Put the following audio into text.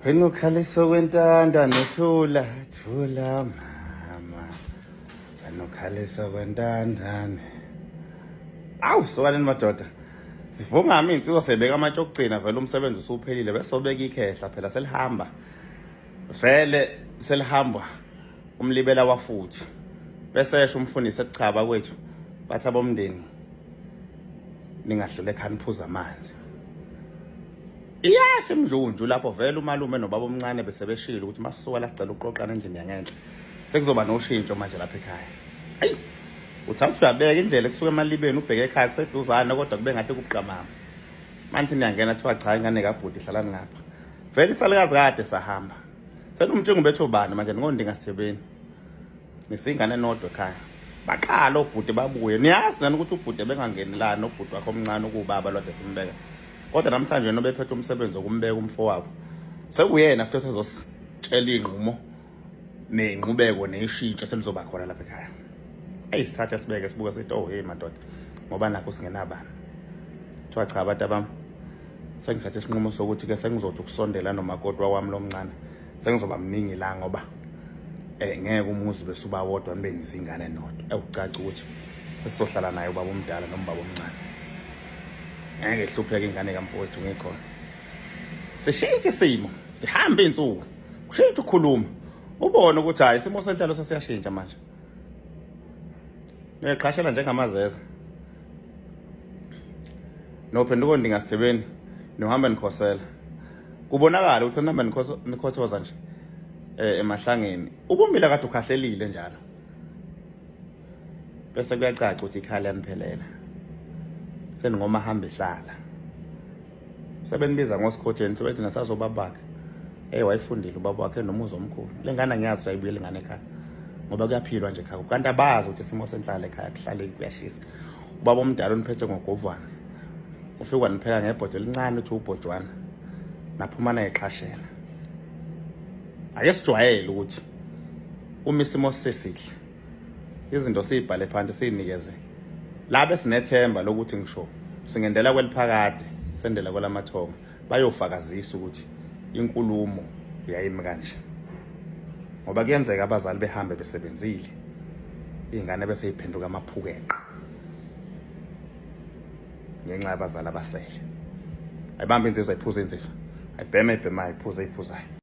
Wena ukhalisa kwentanda nethula, thula mama. Wena ukhalisa kwentandane. Awu sokaneni madoda. Sivungama insizwa sebeka amatshe okugcina vele umsebenzi usuphelile bese sobeka ikhehla phela selihamba. Vele selihamba umlibela wafuthi. Bese esho umfundisi echaba kwethu bathi abomndeni ningahlule ekhaya niphuza amanzi. Iyashe emjunju lapho vele umalume nobaba omncane bese beshilo ukuthi masisuka la sicela uqoqana endlini yangenhla sekuzoba noshintsho manje lapha ekhaya. Hayi uthatha uyabeka indlela ekusuka emalibeni ubheke ekhaya kuseduzana kodwa kube ngathi kubuqamama. Manje niyangena thiwa cha ingane kabhuti ihlalani ngapha. Vele isalikazi kade sahamba. Senumtshingo bethu bani manje ngondinga sithebeni. Nisingane nodwa ekhaya. Baqala obhuti babuye. Niyazi nani ukuthi ubhuti bengangeni la nobhuti wakho omncane ukubaba lode simbeka. Kodwa namhlanje nobe ephethe umsebenzi wokumbeka umfowabo. Sekuyena futhi esezositshela inqumo nenqubeko neshintsho selizoba khona lapha ekhaya. Ayisithatha sibeke sibuka sithi oh hey madoda ngoba nakho singenabani. Thiwa cha abantu abami sengithatha isinqumo sokuthi ke sengizothi ukusondela nomakoti wami lomncane. Sengizoba mningi la ngoba ngeke umuzi bese uba wodwa nibe nizingane nodwa. Ewucaca ukuthi sizohlala naye ubaba omdala noma ubaba omncane. Ngeke hlupheke ingane kamfowethu ngikhona. Sishintshe isimo, sihambe insuku. Kushintsha ukukhuluma. Ubone ukuthi hayi isimo senhlalo sesiyashintsha manje. Niqhashela njengamazeza. Nophenduko ndingasithebeni, nohamba nikhosela. Kubonakala ukuthi nihamba nikhothoza nje emahlangeni. Ubumbila kade ukhahlelile njalo. Bese kuyacaca ukuthi ikhaya liyaniphelela. Seningoma hamba ehlala. Sebenibiza ngosikhotheni sebethi nasazobabaka. Wayifundile ubaba wakhe nomuzi omkhulu. Lengane ngiyazi ayibuyele ingane ekhaya. Ngoba kuyaphilwa nje ekhaya. Kanti abazi ukuthi isimo senhlalo ekhaya kuhlale kuyashisa. Ubaba omdala uniphethe ngogovane. Ufika nipheka ngebhodo elincane uthi ubhojwana. Naphumana eqhashela. Ake sijwayele ukuthi uma isimo sesihle izinto siyibhale phansi siyinikeze. Labe sinethemba lokuthi ngisho singendela kweliphakade sendela kwelamathongo bayofakazisa ukuthi inkulumo yayimi kanje. Ngoba kuyenzeka abazali behambe besebenzile ingane bese iphenduka amaphukeqa ngenxa yabazali abasele. Ayibambe insizwa iphuza insizwa ayibheme ibhemayo iphuza iphuzayo.